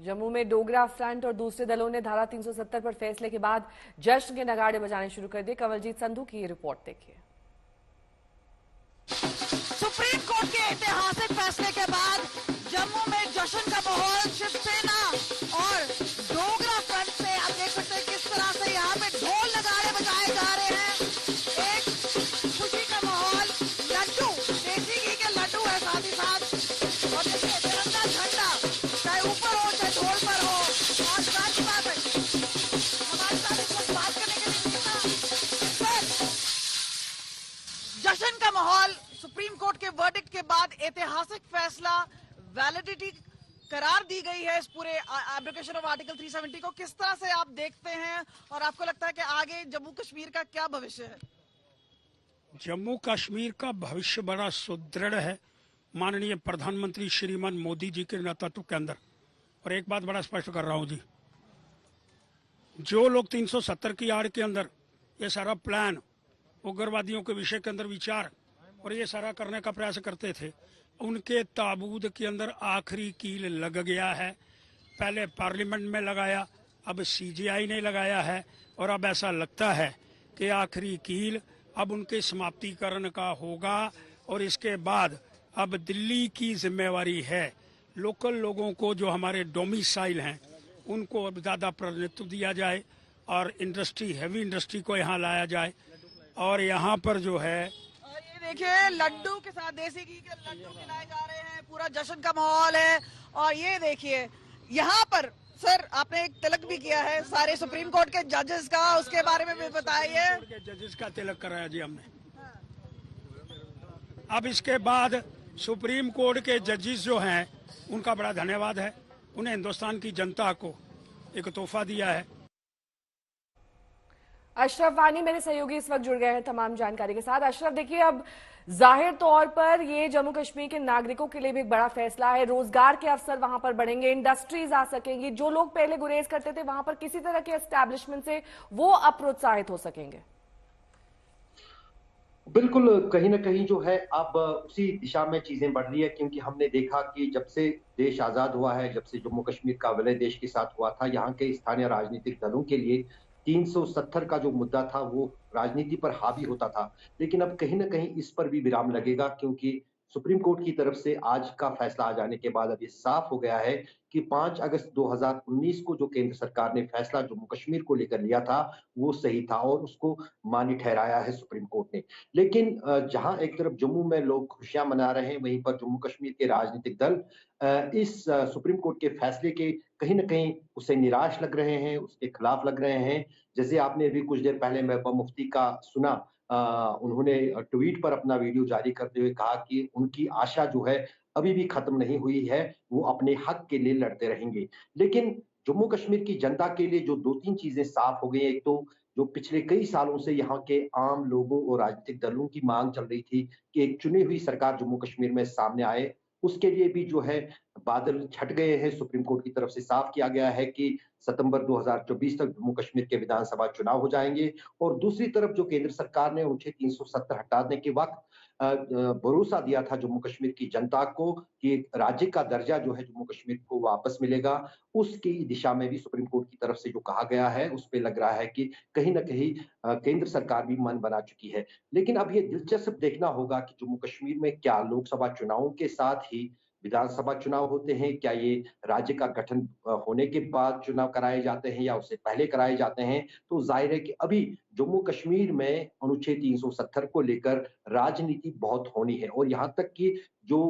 जम्मू में डोगरा फ्रंट और दूसरे दलों ने धारा 370 पर फैसले के बाद जश्न के नगाड़े बजाने शुरू कर दिए। कंवलजीत संधू की ये रिपोर्ट देखिए। सुप्रीम कोर्ट के ऐतिहासिक फैसले के बाद जम्मू में जश्न का माहौल। शिवसेना और डोगरा फ्रंट से आप देख सकते हैं किस तरह से यहाँ पे ढोल नगाड़े बजाए जा रहे हैं। एक खुशी का माहौल। लड्डू, देसी घी के लड्डू है साथ ही साथ। और देखिए तिरंगा झंडा चाहे ऊपर हो चाहे ढोल पर हो। और साथ ही बात है हमारे साथ इस वक्त बात करने के लिए जश्न का माहौल। सुप्रीम कोर्ट के वर्डिक्ट के बाद ऐतिहासिक फैसला, वैलिडिटी करार दी गई है इस पूरे एब्रोगेशन ऑफ आर्टिकल 370 को। किस तरह से आप देखते हैं और आपको लगता है कि आगे जम्मू कश्मीर का क्या भविष्य है? जम्मू कश्मीर का भविष्य बड़ा सुदृढ़ है माननीय प्रधानमंत्री श्रीमान मोदी जी के नेतृत्व के अंदर। और एक बात बड़ा स्पष्ट कर रहा हूं जी, जो लोग 370 की आड़ के अंदर ये सारा प्लान, उग्रवादियों के विषय के अंदर विचार और ये सारा करने का प्रयास करते थे, उनके ताबूत के अंदर आखिरी कील लग गया है। पहले पार्लियामेंट में लगाया, अब सीजीआई ने लगाया है और अब ऐसा लगता है कि आखिरी कील अब उनके समाप्तिकरण का होगा। और इसके बाद अब दिल्ली की जिम्मेवारी है लोकल लोगों को, जो हमारे डोमिसाइल हैं, उनको अब ज़्यादा प्रतिनिधित्व दिया जाए और इंडस्ट्री, हैवी इंडस्ट्री को यहाँ लाया जाए। और यहाँ पर जो है देखिए लड्डू के साथ देसी घी के लड्डू खिलाए जा रहे हैं, पूरा जश्न का माहौल है। और ये देखिए यहाँ पर सर आपने एक तिलक भी किया है सारे सुप्रीम कोर्ट के जजेस का, उसके बारे में भी बताइए। जजेस का तिलक कराया जी हमने। अब इसके बाद सुप्रीम कोर्ट के जजेस जो हैं उनका बड़ा धन्यवाद है, उन्हें हिंदुस्तान की जनता को एक तोहफा दिया है। अशरफ वानी मेरे सहयोगी इस वक्त जुड़ गए हैं तमाम जानकारी के साथ। अशरफ देखिए, अब जाहिर तौर पर ये जम्मू कश्मीर के नागरिकों के लिए भी एक बड़ा फैसला है। रोजगार के अवसर वहां पर बढ़ेंगे, इंडस्ट्रीज आ सकेंगी। जो लोग पहले गुरेज करते थे वहां पर किसी तरह के एस्टैब्लिशमेंट से, वो अब प्रोत्साहित हो सकेंगे। बिल्कुल, कहीं ना कहीं जो है अब उसी दिशा में चीजें बढ़ रही है, क्योंकि हमने देखा कि जब से देश आजाद हुआ है, जब से जम्मू कश्मीर का विलय देश के साथ हुआ था, यहाँ के स्थानीय राजनीतिक दलों के लिए 370 का जो मुद्दा था वो राजनीति पर हावी होता था। लेकिन अब कहीं ना कहीं इस पर भी विराम लगेगा, क्योंकि सुप्रीम कोर्ट की तरफ से आज का फैसला आ जाने के बाद अब ये साफ हो गया है कि 5 अगस्त 2019 को जो केंद्र सरकार ने फैसला जम्मू कश्मीर को लेकर लिया था वो सही था और उसको मान्य ठहराया है सुप्रीम कोर्ट ने। लेकिन जहां एक तरफ जम्मू में लोग खुशियां मना रहे हैं, वहीं पर जम्मू कश्मीर के राजनीतिक दल इस सुप्रीम कोर्ट के फैसले के कहीं ना कहीं उससे निराश लग रहे हैं, उसके खिलाफ लग रहे हैं। जैसे आपने अभी कुछ देर पहले महबूबा मुफ्ती का सुना, उन्होंने ट्वीट पर अपना वीडियो जारी करते हुए कहा कि उनकी आशा जो है अभी भी खत्म नहीं हुई है, वो अपने हक के लिए लड़ते रहेंगे। लेकिन जम्मू कश्मीर की जनता के लिए जो 2-3 चीजें साफ हो गई, एक तो जो पिछले कई सालों से यहाँ के आम लोगों और राजनीतिक दलों की मांग चल रही थी कि एक चुनी हुई सरकार जम्मू कश्मीर में सामने आए, उसके लिए भी जो है बादल छट गए हैं। सुप्रीम कोर्ट की तरफ से साफ किया गया है कि सितंबर 2024 तक जम्मू कश्मीर के विधानसभा चुनाव हो जाएंगे। और दूसरी तरफ जो केंद्र सरकार ने अनुच्छेद 370 हटाने के वक्त भरोसा दिया था जम्मू कश्मीर की जनता को कि राज्य का दर्जा जो है जम्मू कश्मीर को वापस मिलेगा, उसकी दिशा में भी सुप्रीम कोर्ट की तरफ से जो कहा गया है उस पे लग रहा है कि कहीं ना कहीं केंद्र सरकार भी मन बना चुकी है। लेकिन अब ये दिलचस्प देखना होगा कि जम्मू कश्मीर में क्या लोकसभा चुनावों के साथ ही विधानसभा चुनाव होते हैं, क्या ये राज्य का गठन होने के बाद चुनाव कराए जाते हैं या उससे पहले कराए जाते हैं। तो जाहिर है कि अभी जम्मू कश्मीर में अनुच्छेद 370 को लेकर राजनीति बहुत होनी है और यहाँ तक कि जो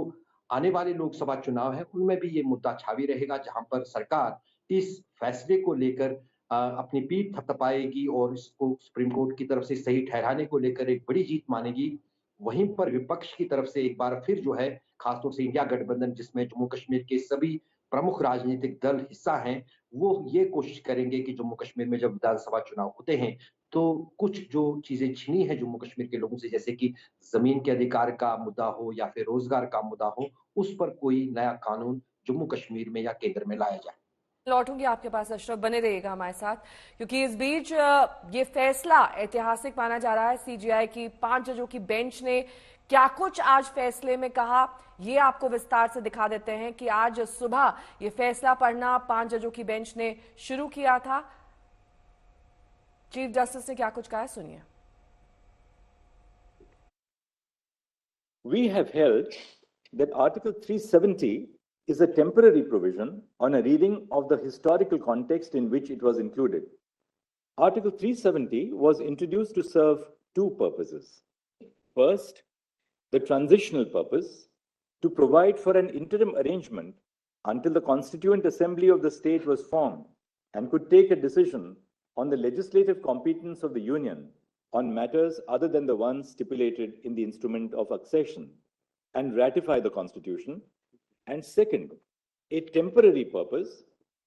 आने वाले लोकसभा चुनाव है उनमें भी ये मुद्दा छावी रहेगा, जहां पर सरकार इस फैसले को लेकर अपनी पीठ थपथपाएगी और इसको सुप्रीम कोर्ट की तरफ से सही ठहराने को लेकर एक बड़ी जीत मानेगी। वहीं पर विपक्ष की तरफ से एक बार फिर जो है, खासतौर से इंडिया गठबंधन जिसमें जम्मू कश्मीर के सभी प्रमुख राजनीतिक दल हिस्सा हैं, वो ये कोशिश करेंगे कि जम्मू कश्मीर में जब विधानसभा चुनाव होते हैं तो कुछ जो चीजें छीनी है जम्मू कश्मीर के लोगों से, जैसे कि जमीन के अधिकार का मुद्दा हो या फिर रोजगार का मुद्दा हो, उस पर कोई नया कानून जम्मू कश्मीर में या केंद्र में लाया जाए। लौटूंगी आपके पास अशरफ, बने रहिएगा हमारे साथ, क्योंकि इस बीच ये फैसला ऐतिहासिक माना जा रहा है। सीजीआई की 5 जजों की बेंच ने क्या कुछ आज फैसले में कहा, ये आपको विस्तार से दिखा देते हैं कि आज सुबह ये फैसला पढ़ना 5 जजों की बेंच ने शुरू किया था। चीफ जस्टिस ने क्या कुछ कहा है, सुनिए। We have held that Article 370 is a temporary provision on a reading of the historical context in which it was included. Article 370 was introduced to serve two purposes. First, the transitional purpose to provide for an interim arrangement until the Constituent Assembly of the state was formed and could take a decision on the legislative competence of the Union on matters other than the ones stipulated in the instrument of accession and ratify the Constitution. And second, a temporary purpose,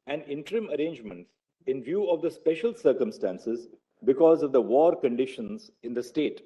an interim arrangement in view of the special circumstances because of the war conditions in the state.